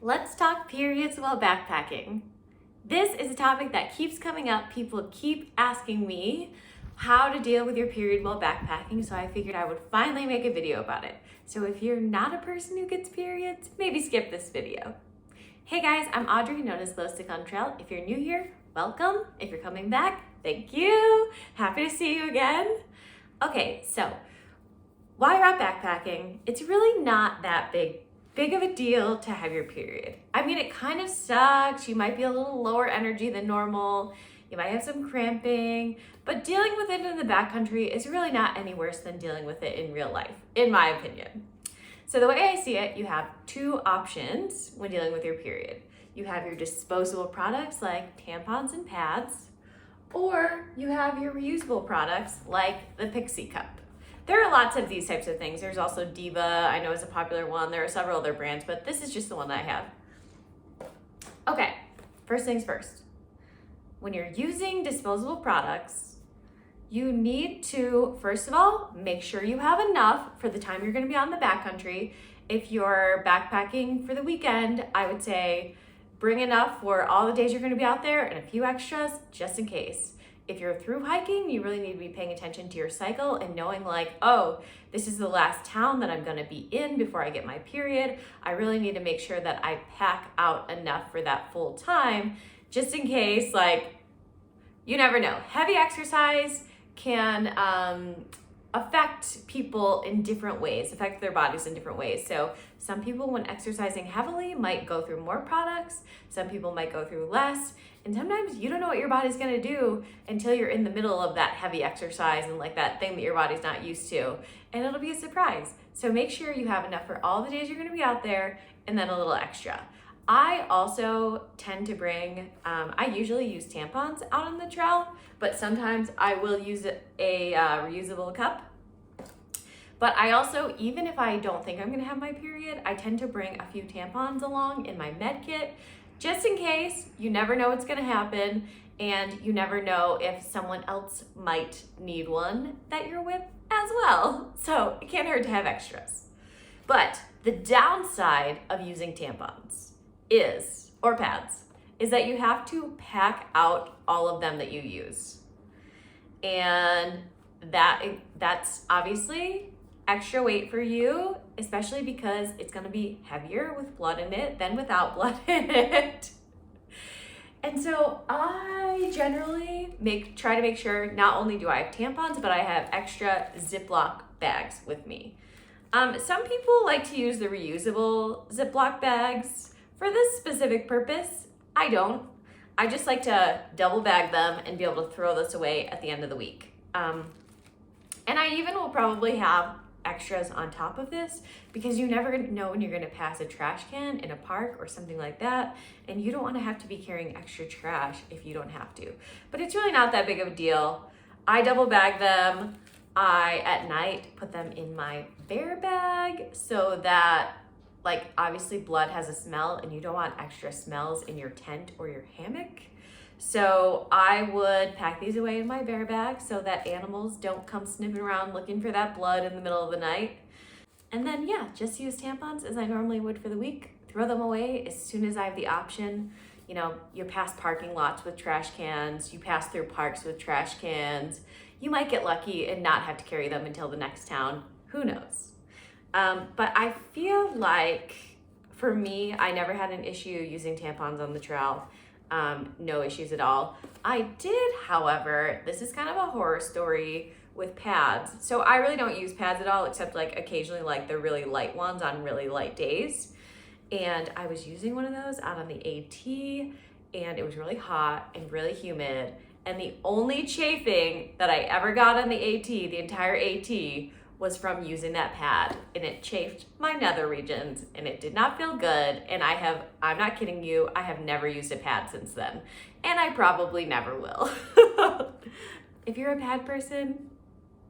Let's talk periods while backpacking. This is a topic that keeps coming up. People keep asking me how to deal with your period while backpacking, so I figured I would finally make a video about it. So if you're not a person who gets periods, maybe skip this video. Hey guys, I'm Audrey, known as Glow Stick on Trail. If you're new here, welcome. If you're coming back, thank you. Happy to see you again. Okay, so while you're out backpacking, it's really not that big of a deal to have your period. I mean, it kind of sucks. You might be a little lower energy than normal. You might have some cramping, but dealing with it in the backcountry is really not any worse than dealing with it in real life, in my opinion. So the way I see it, you have two options when dealing with your period. You have your disposable products like tampons and pads, or you have your reusable products like the Pixie cup. There are lots of these types of things. There's also Diva, I know is a popular one. There are several other brands, but this is just the one that I have. Okay, first things first. When you're using disposable products, you need to, first of all, make sure you have enough for the time you're gonna be on the backcountry. If you're backpacking for the weekend, I would say bring enough for all the days you're gonna be out there and a few extras just in case. If you're through hiking, you really need to be paying attention to your cycle and knowing like, oh, this is the last town that I'm gonna be in before I get my period. I really need to make sure that I pack out enough for that full time, just in case, like, you never know. Heavy exercise can affect people in different ways, affect their bodies in different ways. So some people, when exercising heavily, might go through more products. Some people might go through less. And sometimes you don't know what your body's gonna do until you're in the middle of that heavy exercise and like that thing that your body's not used to. And it'll be a surprise. So make sure you have enough for all the days you're gonna be out there and then a little extra. I also tend to bring, I usually use tampons out on the trail, but sometimes I will use a reusable cup. But I also, even if I don't think I'm gonna have my period, I tend to bring a few tampons along in my med kit, just in case. You never know what's gonna happen, and you never know if someone else might need one that you're with as well. So it can't hurt to have extras. But the downside of using tampons or pads, is that you have to pack out all of them that you use. And that's obviously extra weight for you, especially because it's gonna be heavier with blood in it than without blood in it. And so I generally try to make sure not only do I have tampons, but I have extra Ziploc bags with me. Some people like to use the reusable Ziploc bags. For this specific purpose, I don't. I just like to double bag them and be able to throw this away at the end of the week. And I even will probably have extras on top of this because you never know when you're gonna pass a trash can in a park or something like that, and you don't wanna have to be carrying extra trash if you don't have to. But it's really not that big of a deal. I double bag them. I, at night, put them in my bear bag so that, like, obviously blood has a smell and you don't want extra smells in your tent or your hammock. So I would pack these away in my bear bag so that animals don't come sniffing around looking for that blood in the middle of the night. And then, yeah, just use tampons as I normally would for the week. Throw them away as soon as I have the option. You know, you pass parking lots with trash cans, you pass through parks with trash cans. You might get lucky and not have to carry them until the next town. Who knows? But I feel like, for me, I never had an issue using tampons on the trail. No issues at all. I did, however, this is kind of a horror story with pads. So I really don't use pads at all, except like occasionally like the really light ones on really light days. And I was using one of those out on the AT, and it was really hot and really humid. And the only chafing that I ever got on the AT, the entire AT, was from using that pad, and it chafed my nether regions and it did not feel good. And I'm not kidding you, I have never used a pad since then, and I probably never will. If you're a pad person,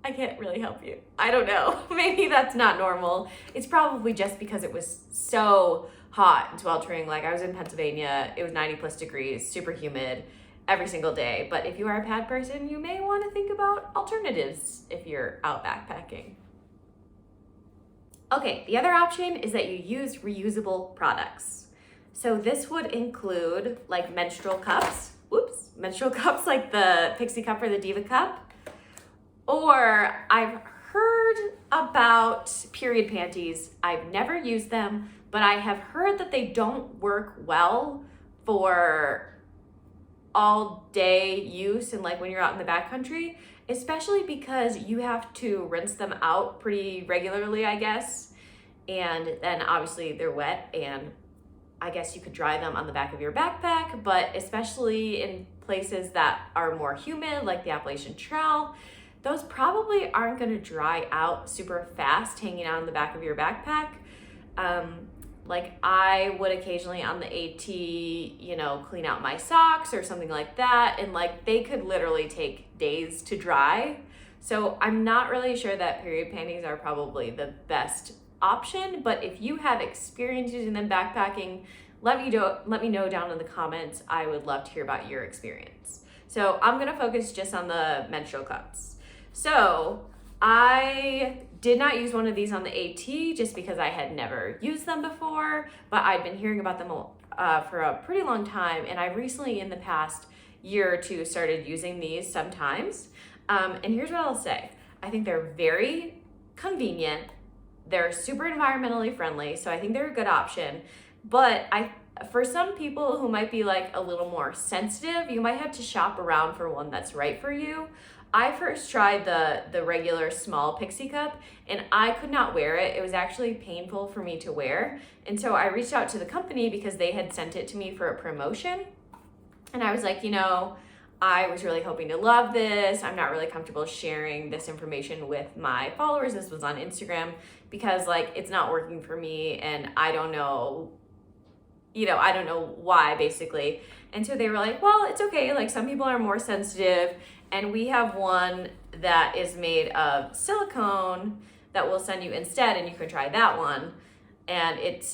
I can't really help you. I don't know, maybe that's not normal. It's probably just because it was so hot and sweltering. Like, I was in Pennsylvania, it was 90+ degrees, super humid every single day. But if you are a pad person, you may want to think about alternatives if you're out backpacking. Okay, the other option is that you use reusable products. So this would include like menstrual cups, menstrual cups like the Pixie cup or the Diva cup. Or I've heard about period panties. I've never used them, but I have heard that they don't work well for all day use and like when you're out in the backcountry, especially because you have to rinse them out pretty regularly, I guess. And then obviously they're wet, and I guess you could dry them on the back of your backpack, but especially in places that are more humid, like the Appalachian Trail, those probably aren't going to dry out super fast hanging out on the back of your backpack. Like I would occasionally on the AT, you know, clean out my socks or something like that, and like they could literally take days to dry. So I'm not really sure that period panties are probably the best option, but if you have experience using them backpacking, let me know down in the comments. I would love to hear about your experience. So I'm gonna focus just on the menstrual cups. So I did not use one of these on the AT just because I had never used them before, but I'd been hearing about them for a pretty long time, and I've recently in the past year or two started using these sometimes. And here's what I'll say. I think they're very convenient. They're super environmentally friendly, so I think they're a good option. But for some people who might be like a little more sensitive, you might have to shop around for one that's right for you. I first tried the regular small Pixie cup, and I could not wear it. It was actually painful for me to wear. And so I reached out to the company because they had sent it to me for a promotion. And I was like, you know, I was really hoping to love this. I'm not really comfortable sharing this information with my followers. This was on Instagram because like it's not working for me, and I don't know, I don't know why basically. And so they were like, well, it's okay. Like some people are more sensitive, and we have one that is made of silicone that we'll send you instead, and you can try that one. And it's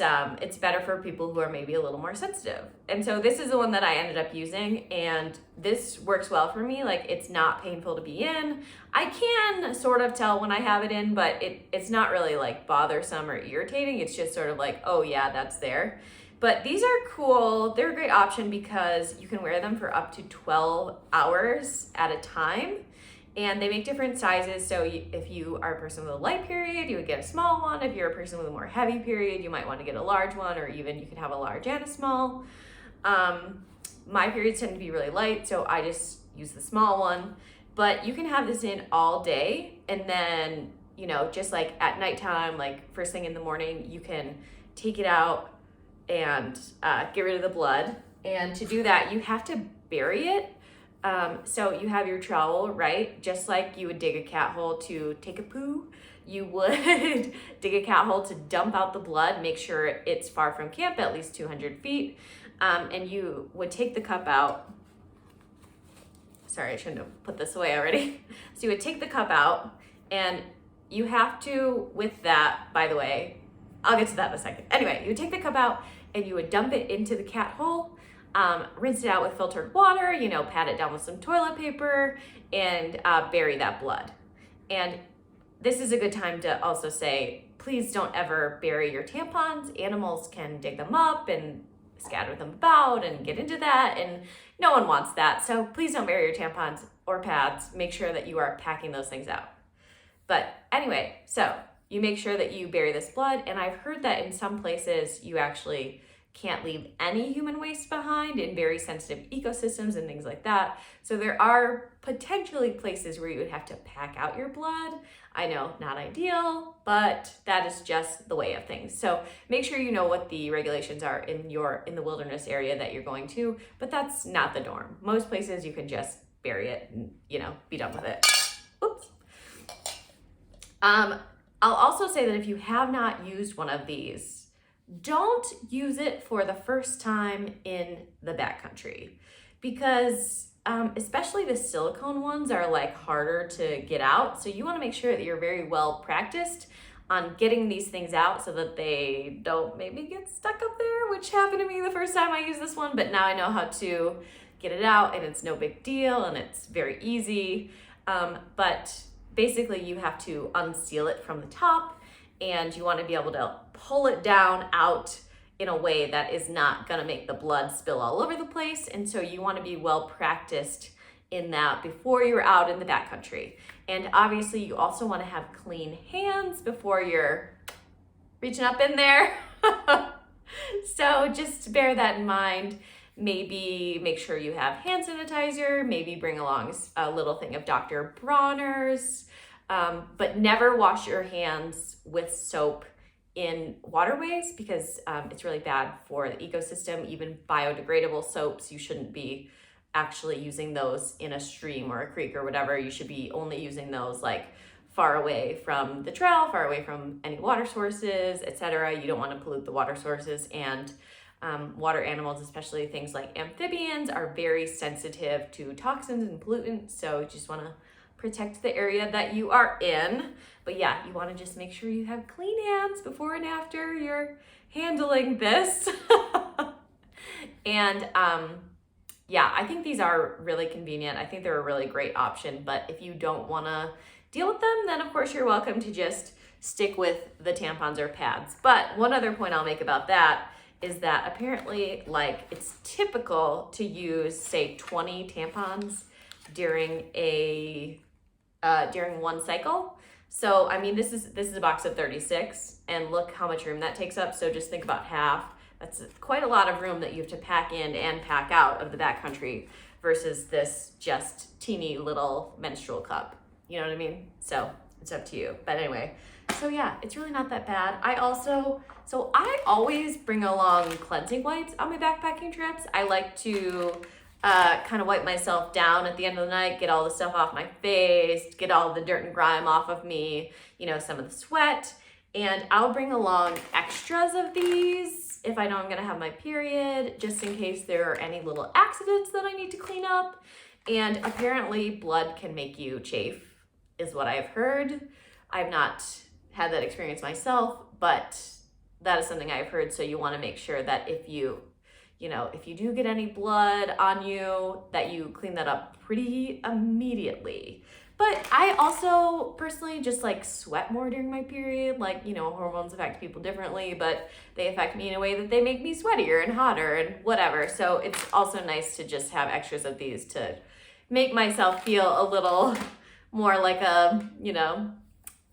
better for people who are maybe a little more sensitive. And so this is the one that I ended up using, and this works well for me. Like it's not painful to be in. I can sort of tell when I have it in, but it's not really like bothersome or irritating. It's just sort of like, oh yeah, that's there. But these are cool. They're a great option because you can wear them for up to 12 hours at a time. And they make different sizes. So if you are a person with a light period, you would get a small one. If you're a person with a more heavy period, you might want to get a large one, or even you could have a large and a small. My periods tend to be really light, so I just use the small one. But you can have this in all day, and then, just like at nighttime, like first thing in the morning, you can take it out and get rid of the blood. And to do that, you have to bury it. So you have your trowel, right? Just like you would dig a cat hole to take a poo, you would dig a cat hole to dump out the blood, make sure it's far from camp, at least 200 feet. And you would take the cup out. Sorry, I shouldn't have put this away already. So you would take the cup out, and you have to, with that, by the way, I'll get to that in a second. Anyway, you would take the cup out and you would dump it into the cat hole. Rinse it out with filtered water, pat it down with some toilet paper, and bury that blood. And this is a good time to also say, please don't ever bury your tampons. Animals can dig them up and scatter them about and get into that, and no one wants that. So please don't bury your tampons or pads. Make sure that you are packing those things out. But anyway, so you make sure that you bury this blood, and I've heard that in some places you actually can't leave any human waste behind in very sensitive ecosystems and things like that. So there are potentially places where you would have to pack out your blood. I know, not ideal, but that is just the way of things. So make sure you know what the regulations are in the wilderness area that you're going to, but that's not the norm. Most places you can just bury it and, be done with it. Oops. I'll also say that if you have not used one of these, don't use it for the first time in the backcountry, because especially the silicone ones are like harder to get out. So you want to make sure that you're very well practiced on getting these things out so that they don't maybe get stuck up there, which happened to me the first time I used this one, but now I know how to get it out, and it's no big deal, and it's very easy. But basically you have to unseal it from the top, and you want to be able to pull it down out in a way that is not gonna make the blood spill all over the place. And so you wanna be well practiced in that before you're out in the backcountry. And obviously you also wanna have clean hands before you're reaching up in there. So just bear that in mind. Maybe make sure you have hand sanitizer, maybe bring along a little thing of Dr. Bronner's, but never wash your hands with soap in waterways because it's really bad for the ecosystem. Even biodegradable soaps, you shouldn't be actually using those in a stream or a creek or whatever. You should be only using those like far away from the trail, far away from any water sources, etc. You don't want to pollute the water sources, and water animals, especially things like amphibians, are very sensitive to toxins and pollutants. So you just want to protect the area that you are in. But yeah, you want to just make sure you have clean hands before and after you're handling this. And yeah, I think these are really convenient. I think they're a really great option, but if you don't want to deal with them, then of course you're welcome to just stick with the tampons or pads. But one other point I'll make about that is that apparently, like, it's typical to use, say, 20 tampons during one cycle. So I mean, this is a box of 36, and look how much room that takes up. So just think about half. That's quite a lot of room that you have to pack in and pack out of the backcountry versus this just teeny little menstrual cup. You know what I mean? So it's up to you. But anyway, so yeah, it's really not that bad. I always bring along cleansing wipes on my backpacking trips. I like to kind of wipe myself down at the end of the night, get all the stuff off my face, get all the dirt and grime off of me, you know, some of the sweat. And I'll bring along extras of these if I know I'm gonna have my period, just in case there are any little accidents that I need to clean up. And apparently blood can make you chafe, is what I've heard. I've not had that experience myself, but that is something I've heard. So you want to make sure that if you do get any blood on you, that you clean that up pretty immediately. But I also personally just like sweat more during my period. Like, you know, hormones affect people differently, but they affect me in a way that they make me sweatier and hotter and whatever. So it's also nice to just have extras of these to make myself feel a little more like a, you know,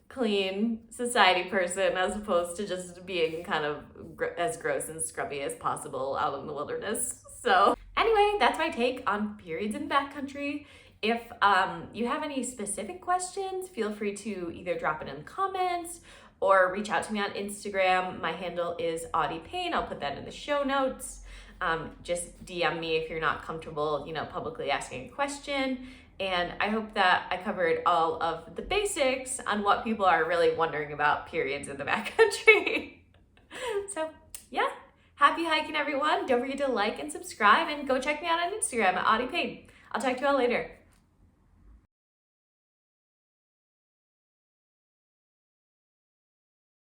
clean society person, as opposed to just being kind of as gross and scrubby as possible out in the wilderness. So anyway, that's my take on periods in backcountry. If you have any specific questions, feel free to either drop it in the comments or reach out to me on Instagram. My handle is AudiePayne. I'll put that in the show notes. Just DM me if you're not comfortable, you know, publicly asking a question. And I hope that I covered all of the basics on what people are really wondering about periods in the backcountry. So yeah, happy hiking everyone. Don't forget to like and subscribe, and go check me out on Instagram at AudiePayne. I'll talk to you all later.